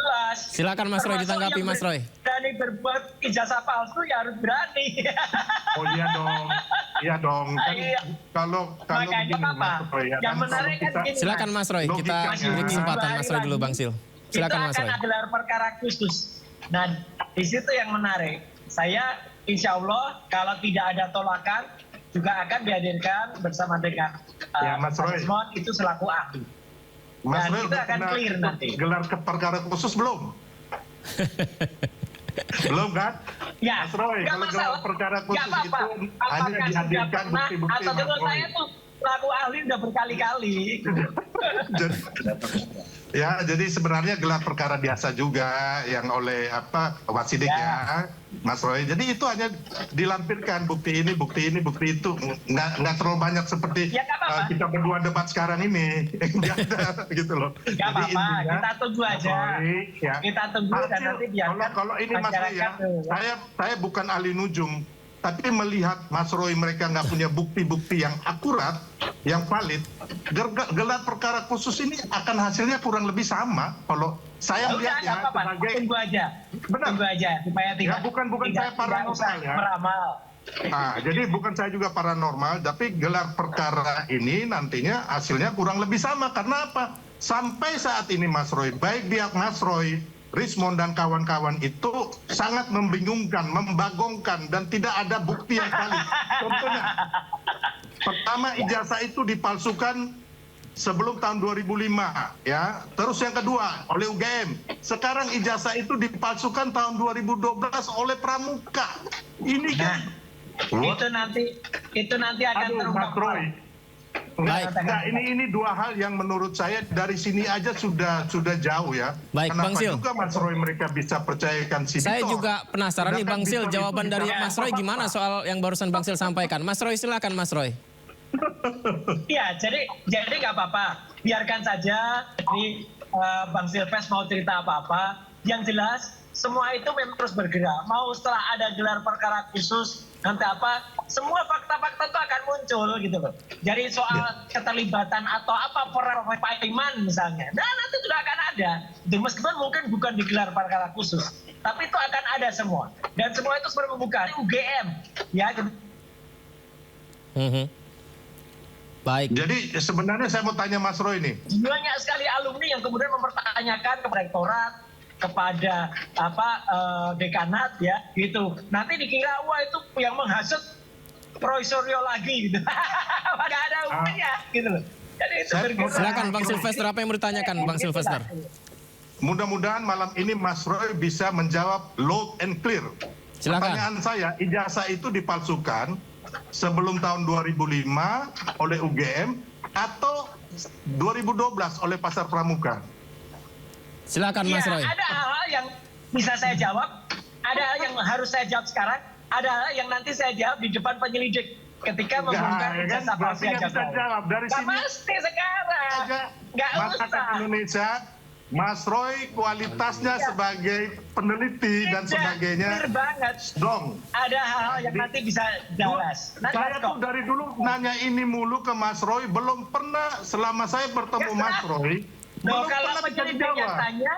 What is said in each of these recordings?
jelas. Silakan Mas Roy ditanggapi Mas Roy. Berani berbuat ijazah palsu ya harus berani. Oh iya dong. Kan kalau makanya begini, apa? Mas Roy, ya, Yang menarik kan gini. Silakan Mas Roy, kita beri kesempatan Mas Roy dulu Bang Sil. Silakan Mas Roy. Kita akan gelar perkara khusus. Nah, di situ yang menarik. Saya insya Allah kalau tidak ada tolakan juga akan dihadirkan bersama dengan Mas Roy itu selaku ahli. Mas Dan Roy kita akan clear nanti. Gelar perkara khusus belum? Belum kan? Ya, Mas Roy, kalau gelar perkara khusus itu hanya dihadirkan bukti-bukti. Atau menurut saya tuh selaku ahli udah berkali-kali. Jadi sebenarnya gelar perkara biasa juga yang oleh Wasidik ya, Mas Roy. Jadi itu hanya dilampirkan bukti ini, bukti itu, nggak terlalu banyak seperti kita berdua debat sekarang ini, gitu loh. Nggak apa-apa, kita tunggu aja. Kita tunggu dan nanti biarkan. Kalau ini Mas Roy ya, saya bukan ahli nujum. Tapi melihat Mas Roy mereka nggak punya bukti-bukti yang akurat, yang valid, gelar perkara khusus ini akan hasilnya kurang lebih sama. Kalau saya melihatnya sebagai tunggu aja, benar. Tunggu aja supaya tidak. Ya, bukan saya paranormal ya. Meramal. Nah, jadi bukan saya juga paranormal, tapi gelar perkara ini nantinya hasilnya kurang lebih sama. Karena apa? Sampai saat ini Mas Roy, baik pihak Mas Roy, Rismond dan kawan-kawan itu sangat membingungkan, membagongkan, dan tidak ada bukti yang valid. Contohnya, pertama ijazah itu dipalsukan sebelum tahun 2005, ya. Terus yang kedua oleh UGM. Sekarang ijazah itu dipalsukan tahun 2012 oleh Pramuka. Ini kan? Itu nanti akan terungkap. Ini dua hal yang menurut saya dari sini aja sudah jauh ya. Baik, Kenapa Bang Sil juga Mas Roy mereka bisa percayakan sidik? Saya juga penasaran nih Bang Sil, jawaban dari Mas Roy gimana soal yang barusan Bang Sil sampaikan. Mas Roy silakan Mas Roy. Ya, jadi nggak apa-apa. Biarkan saja. Jadi Bang Silves mau cerita apa-apa. Yang jelas semua itu memang terus bergerak. Mau setelah ada gelar perkara khusus nanti semua fakta-fakta itu akan muncul gitu loh. Jadi soal keterlibatan atau peran Pak Iman misalnya, nanti sudah akan ada. Meskipun mungkin bukan digelar perkara khusus, tapi itu akan ada semua. Dan semua itu sebenarnya membuka UGM, ya. Baik. Jadi sebenarnya saya mau tanya Mas Roy nih. Banyak sekali alumni yang kemudian mempertanyakan kepada rektorat, kepada dekanat ya gitu. Nanti dikira wah itu yang menghasut provisorio lagi gitu. Nggak ada hubungannya gitu loh. Jadi itu silakan Bang Silvester, apa yang mau ditanyakan Bang Silvester? Mudah-mudahan malam ini Mas Roy bisa menjawab loud and clear. Silakan. Pertanyaan saya, ijazah itu dipalsukan sebelum tahun 2005 oleh UGM atau 2012 oleh Pasar Pramuka? Silakan Mas Roy. Ada hal-hal yang bisa saya jawab, ada hal yang harus saya jawab sekarang, ada hal yang nanti saya jawab di depan penyelidik ketika membongkar ijazah palsu yang jawab dari sini. Pasti sekarang. Nggak masyarakat Indonesia, Mas Roy kualitasnya jelas, sebagai peneliti dan sebagainya. Dong. Ada hal-hal yang nanti bisa jelas. Saya tuh dari dulu nanya ini mulu ke Mas Roy, belum pernah selama saya bertemu Mas Roy. Kalau penyelidik yang tanya,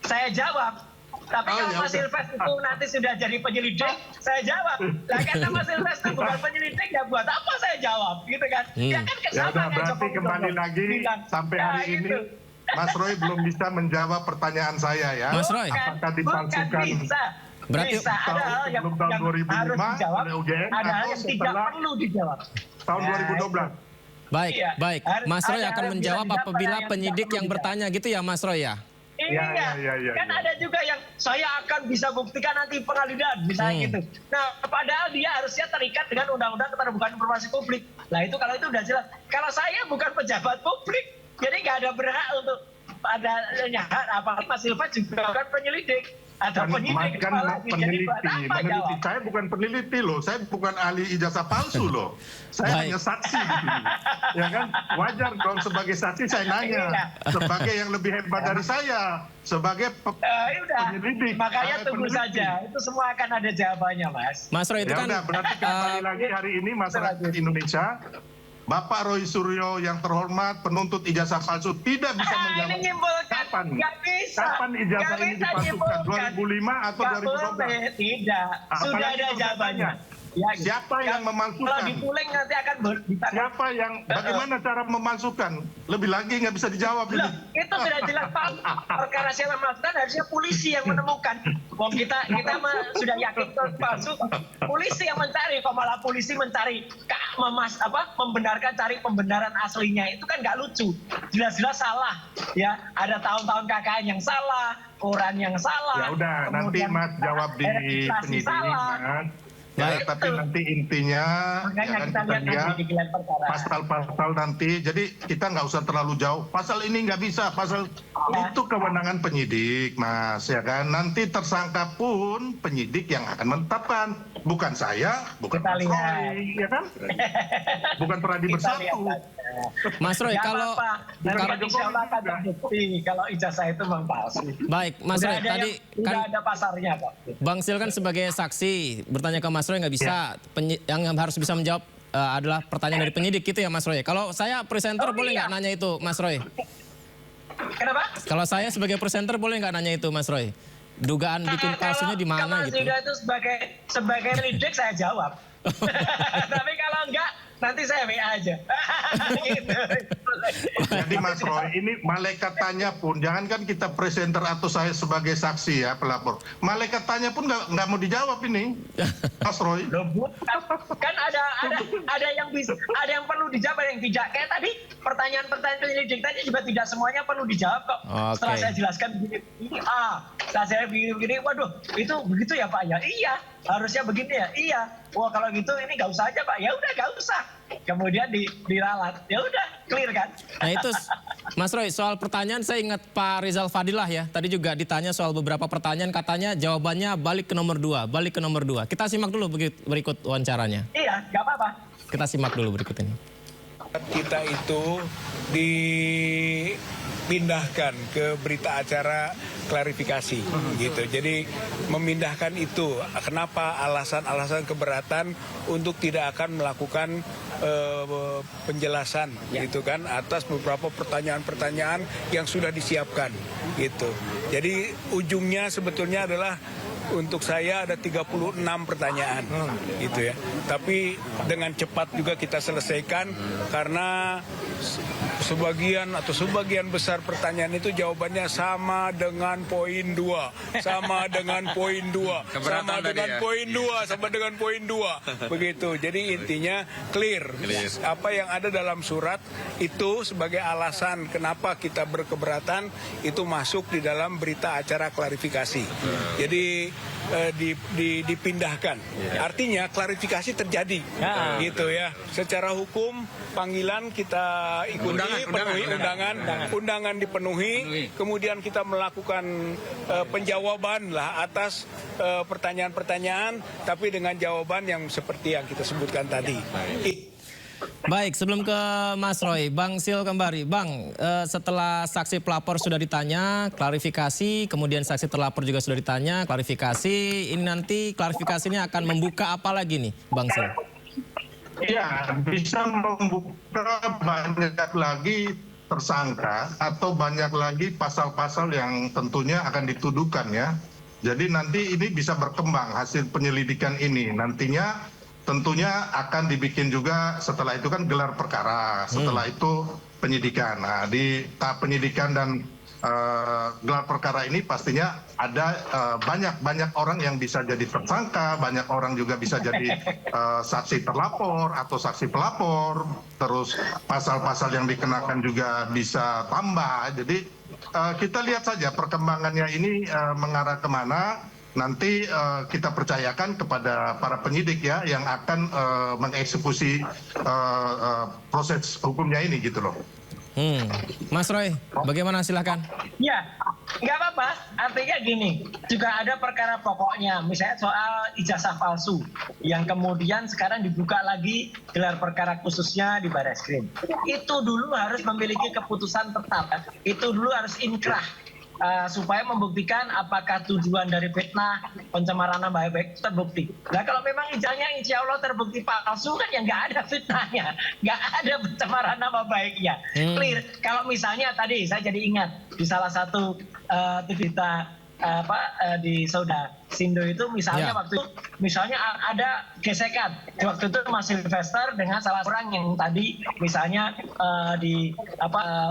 saya jawab. Tapi kalau Mas Silves itu nanti sudah jadi penyelidik, saya jawab. Nah, karena Mas Silves itu bukan penyelidik, ya buat apa saya jawab, gitu kan? Ya kan ya udah, berarti kembali lagi sampai hari ini Mas Roy belum bisa menjawab pertanyaan saya ya. Mas Roy, apakah dipalsukan? Berarti ada hal yang harus dijawab, ada hal yang tidak perlu dijawab. Tahun 2012. Baik, baik. Mas Roy akan menjawab apabila penyidik yang bertanya gitu ya Mas Roy ya? Iya, kan ada juga yang saya akan bisa buktikan nanti pengadilan, misalnya gitu. Nah, padahal dia harusnya terikat dengan Undang-Undang Keterbukaan Informasi Publik. Nah, itu kalau itu udah jelas. Kalau saya bukan pejabat publik, jadi nggak ada berhak untuk adanya apalagi Mas Silva juga kan penyelidik. Atau penyidik, peneliti. Saya bukan peneliti loh, saya bukan ahli ijazah palsu loh. Saya hanya saksi di sini. Ya kan, wajar dong sebagai saksi saya nanya. Sebagai yang lebih hebat dari saya, sebagai penyelidik. Makanya tunggu saja, itu semua akan ada jawabannya, Mas. Mas Roy itu kan berarti kembali lagi hari ini masyarakat Indonesia Bapak Roy Suryo yang terhormat penuntut ijazah palsu tidak bisa Ini menjawab nyimpulkan, kapan nggak bisa. kapan ijazah Nggak ini bisa dipalsukan, nyimpulkan. 2005 atau Nggak 2012? boleh, tidak. Apalagi Sudah ada kalau jawabannya. saya Ya, siapa yang Kalau memalsukan? dipuling nanti akan ditanya. Siapa yang bagaimana cara memalsukan? Lebih lagi nggak bisa dijawab Loh, ini. itu sudah jelas Pak. Perkara siapa melakukan harusnya polisi yang menemukan. Wong kita sudah yakin itu palsu. Polisi yang mencari, kok malah polisi mencari membenarkan cari pembenaran aslinya, itu kan nggak lucu. Jelas-jelas salah. Ya, ada tahun-tahun KKN yang salah, koran yang salah. Ya udah, nanti kemudian Mas jawab di registrasi penyidik, salah. Mas. Baik. Ya, tapi nanti intinya Makanya kita lihat di gelar perkara. pasal-pasal nanti. Jadi kita nggak usah terlalu jauh. Pasal ini nggak bisa, pasal itu kewenangan penyidik, Mas, ya kan. Nanti tersangka pun penyidik yang akan menetapkan, bukan saya, bukan Kita Mas lihat. Roy, ya kan? Bukan Peradi Kita Bersatu. lihat aja. Mas Roy, Nggak kalau apa-apa. Nanti Bukan kan Pak insya Allah akan Jokowi juga. terbukti kalau ijazah itu memang palsu. baik, Mas Udah Roy, ada tadi udah kan ada pasarnya kok. Bang Sil kan sebagai saksi bertanya ke Mas Roy nggak bisa. Yang harus bisa menjawab adalah pertanyaan dari penyidik gitu ya Mas Roy. Kalau saya presenter Oh, boleh iya. nggak nanya itu Mas Roy? Kenapa? Kalau saya sebagai presenter boleh nggak nanya itu Mas Roy? Dugaan bikin palsunya di mana kalau gitu? Kalau itu sebagai lidik saya jawab. Tapi kalau enggak nanti saya WA aja. Gitu. Jadi Mas Roy, ini malaikat tanya pun, jangankan kita presenter atau saya sebagai saksi ya pelapor, malaikat tanya pun nggak mau dijawab ini, Mas Roy. Loh, bukan. Kan ada yang bisa, ada yang perlu dijawab, ada yang tidak. Kayak tadi pertanyaan-pertanyaan penyelidik tadi juga tidak semuanya perlu dijawab kok. Oke. Setelah saya jelaskan begini, setelah saya begini, waduh, itu begitu ya Pak ya? Iya, harusnya begini ya? Iya. Wah kalau gitu ini nggak usah aja Pak. Ya udah nggak usah. Kemudian diralat. Ya udah, clear kan? Nah itu Mas Roy, soal pertanyaan saya ingat Pak Rizal Fadilah ya. Tadi juga ditanya soal beberapa pertanyaan, katanya jawabannya balik ke nomor 2, balik ke nomor 2. Kita simak dulu berikut wawancaranya. Iya, nggak apa-apa. Kita simak dulu berikut ini. Kita itu dipindahkan ke berita acara klarifikasi gitu. Jadi memindahkan itu, kenapa alasan-alasan keberatan untuk tidak akan melakukan penjelasan gitu kan atas beberapa pertanyaan-pertanyaan yang sudah disiapkan gitu. Jadi ujungnya sebetulnya adalah untuk saya ada 36 pertanyaan gitu ya. Tapi dengan cepat juga kita selesaikan karena sebagian besar pertanyaan itu jawabannya sama dengan poin 2, sama dengan poin 2, sama dengan poin 2, sama dengan poin 2. Begitu. Jadi intinya clear. Apa yang ada dalam surat itu sebagai alasan kenapa kita berkeberatan itu masuk di dalam berita acara klarifikasi. Jadi dipindahkan. Artinya klarifikasi terjadi. Gitu ya. Secara hukum panggilan kita ikuti, undangan dipenuhi, kemudian kita melakukan penjawaban lah atas pertanyaan-pertanyaan, tapi dengan jawaban yang seperti yang kita sebutkan tadi. Baik, sebelum ke Mas Roy, Bang Sil kembali. Bang, setelah saksi pelapor sudah ditanya, klarifikasi, kemudian saksi terlapor juga sudah ditanya, klarifikasi, ini nanti klarifikasinya akan membuka apa lagi nih, Bang Sil? Ya, bisa membuka banyak lagi tersangka atau banyak lagi pasal-pasal yang tentunya akan dituduhkan ya. Jadi nanti ini bisa berkembang hasil penyelidikan ini. Nantinya tentunya akan dibikin juga setelah itu kan gelar perkara, setelah itu penyidikan. Nah, di tahap penyidikan dan gelar perkara ini pastinya ada banyak orang yang bisa jadi tersangka, banyak orang juga bisa jadi saksi terlapor atau saksi pelapor, terus pasal-pasal yang dikenakan juga bisa tambah. Jadi kita lihat saja perkembangannya ini mengarah kemana. Nanti kita percayakan kepada para penyidik ya yang akan mengeksekusi proses hukumnya ini gitu loh. Mas Roy, bagaimana silakan? Ya, nggak apa-apa. Artinya gini, juga ada perkara pokoknya, misalnya soal ijazah palsu, yang kemudian sekarang dibuka lagi gelar perkara khususnya di Barreskrim. Itu dulu harus memiliki keputusan tetap, itu dulu harus inkrah. supaya membuktikan apakah tujuan dari fitnah pencemaran nama baik terbukti. Nah kalau memang ijazahnya insya Allah terbukti palsu kan ya nggak ada fitnahnya, nggak ada pencemaran nama baiknya. Clear. Kalau misalnya tadi saya jadi ingat di salah satu berita di Saudara Sindo itu misalnya waktu itu misalnya ada gesekan waktu itu Mas Sylvester dengan salah orang yang tadi misalnya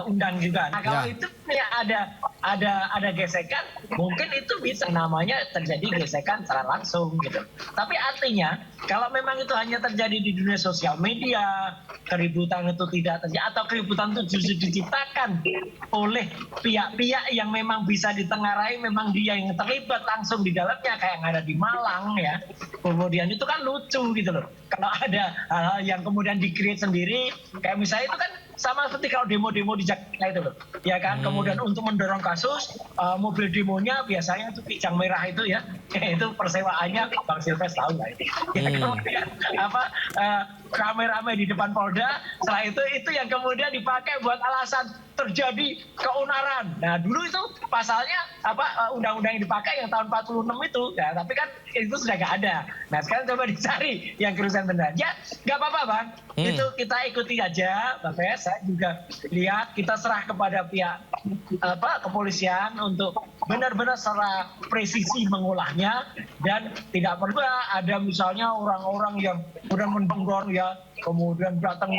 undang juga. Nah kalau itu ya ada gesekan, mungkin itu bisa namanya terjadi gesekan secara langsung gitu. Tapi artinya kalau memang itu hanya terjadi di dunia sosial media, keributan itu tidak terjadi atau keributan itu justru diciptakan oleh pihak-pihak yang memang bisa ditengarai, memang dia yang terlibat langsung di dalamnya kayak yang ada di Malang ya. Kemudian itu kan lucu gitu loh. Kalau ada hal-hal yang kemudian di-create sendiri, kayak misalnya itu kan sama seperti kalau demo-demo di Jakarta itu loh. Ya kan, kemudian untuk mendorong kasus, mobil demonya biasanya itu kijang merah itu ya. Itu persewaannya Bang Silves tahu lah itu. Ya, kemudian rame-rame di depan Polda, setelah itu yang kemudian dipakai buat alasan terjadi keonaran. Nah dulu itu pasalnya undang-undang yang dipakai yang tahun 46 itu, ya, tapi kan itu sudah nggak ada. Nah sekarang coba dicari yang kerusakan benar. Ya nggak apa-apa Bang, itu kita ikuti aja, Bang Fes. Saya juga lihat kita serah kepada pihak kepolisian untuk benar-benar secara presisi mengolahnya dan tidak perlu ada misalnya orang-orang yang kemudian mendongkron ya, kemudian datang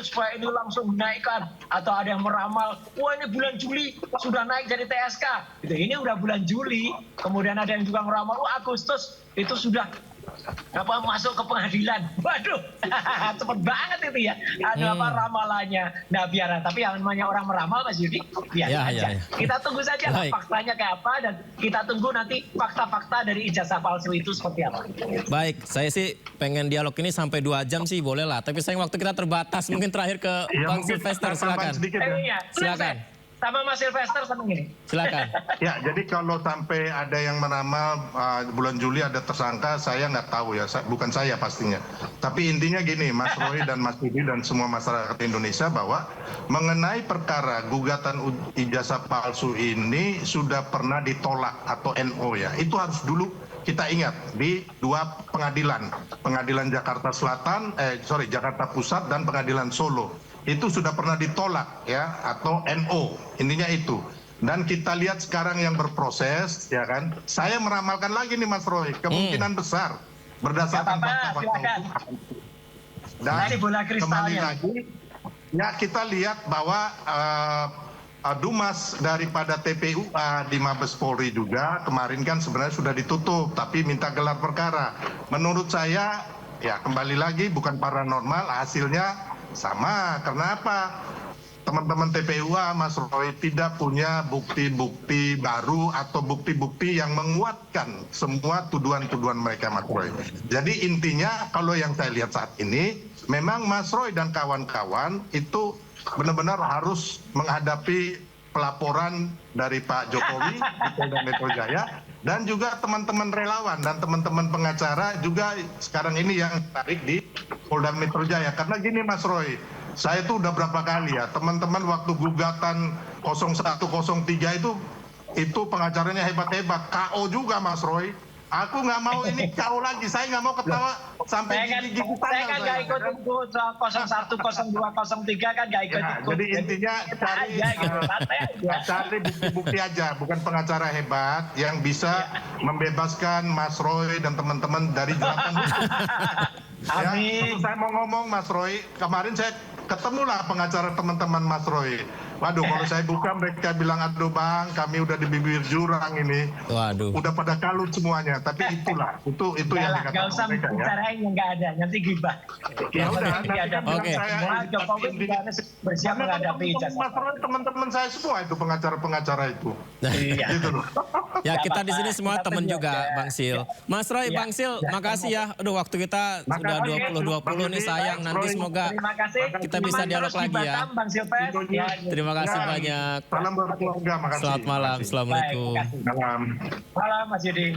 supaya ini langsung dinaikkan, atau ada yang meramal wah ini bulan Juli sudah naik jadi TSK gitu. Ini udah bulan Juli, kemudian ada yang juga meramal Agustus itu sudah masuk ke pengadilan. Waduh, cepet banget itu ya. Ada ramalannya. Nah biar, tapi yang namanya orang meramal Mas Yudi, biar aja. Kita tunggu saja lah faktanya kayak apa, dan kita tunggu nanti fakta-fakta dari ijazah palsu itu seperti apa. Baik, saya sih pengen dialog ini sampai 2 jam sih boleh lah. Tapi sayang waktu kita terbatas. Mungkin terakhir ke Bang Sylvester, silakan. Silakan. Sama Mas Sylvester seneng ini. Silakan. Ya, jadi kalau sampai ada yang meramal bulan Juli ada tersangka, saya nggak tahu ya, bukan saya pastinya. Tapi intinya gini, Mas Roy dan Mas Budi dan semua masyarakat Indonesia, bahwa mengenai perkara gugatan ijazah palsu ini sudah pernah ditolak atau NO ya. Itu harus dulu kita ingat di 2 pengadilan, pengadilan Jakarta Jakarta Pusat dan pengadilan Solo. Itu sudah pernah ditolak ya, atau NO, intinya itu. Dan kita lihat sekarang yang berproses ya kan. Saya meramalkan lagi nih Mas Roy, kemungkinan besar berdasarkan fakta-fakta hukum. Dan kembali lagi ya, kita lihat bahwa Dumas daripada TPUA di Mabes Polri juga kemarin kan sebenarnya sudah ditutup, tapi minta gelar perkara. Menurut saya ya kembali lagi bukan paranormal, hasilnya sama. Kenapa? Teman-teman TPUA, Mas Roy, tidak punya bukti-bukti baru atau bukti-bukti yang menguatkan semua tuduhan-tuduhan mereka, Mas Roy. Jadi intinya kalau yang saya lihat saat ini, memang Mas Roy dan kawan-kawan itu benar-benar harus menghadapi pelaporan dari Pak Jokowi di Polda Metro Jaya, dan juga teman-teman relawan dan teman-teman pengacara juga sekarang ini yang tarik di Polda Metro Jaya. Karena gini Mas Roy, saya tuh udah berapa kali ya, teman-teman waktu gugatan 0103 itu pengacaranya hebat-hebat, KO juga Mas Roy. Aku nggak mau ini KO lagi, saya nggak mau ketawa sampai gigi-gigi tangan. Saya kan nggak ikut 01, 02, 03 kan nggak ikut. Jadi intinya cari bukti-bukti aja, bukan pengacara hebat yang bisa membebaskan Mas Roy dan teman-teman dari jeratan hukum. Amin. Saya mau ngomong Mas Roy, kemarin saya ketemulah pengacara teman-teman Mas Roy. Waduh, kalau saya buka mereka bilang, aduh Bang, kami udah di bibir jurang ini. Waduh. Udah pada kalut semuanya. Tapi itulah, itu yang dikatakan nggak usah mereka ya. bicarain yang nggak ada, nanti gibah. Ya udah, nanti kan Oke. saya Jokowi juga bersiap menghadapi ijazah. Mas Roy, teman-teman saya semua itu pengacara-pengacara itu. Iya. Gitu loh. Ya kita di sini semua teman juga Bang Sil. Mas Roy, Bang Sil, makasih ya. Aduh waktu kita sudah 20-20 nih sayang. Nanti semoga kita bisa dialog lagi ya. Terima kasih banyak. Salam buat keluarga, makasih. Selamat malam. Assalamualaikum. Salam. Malam Mas Yudi.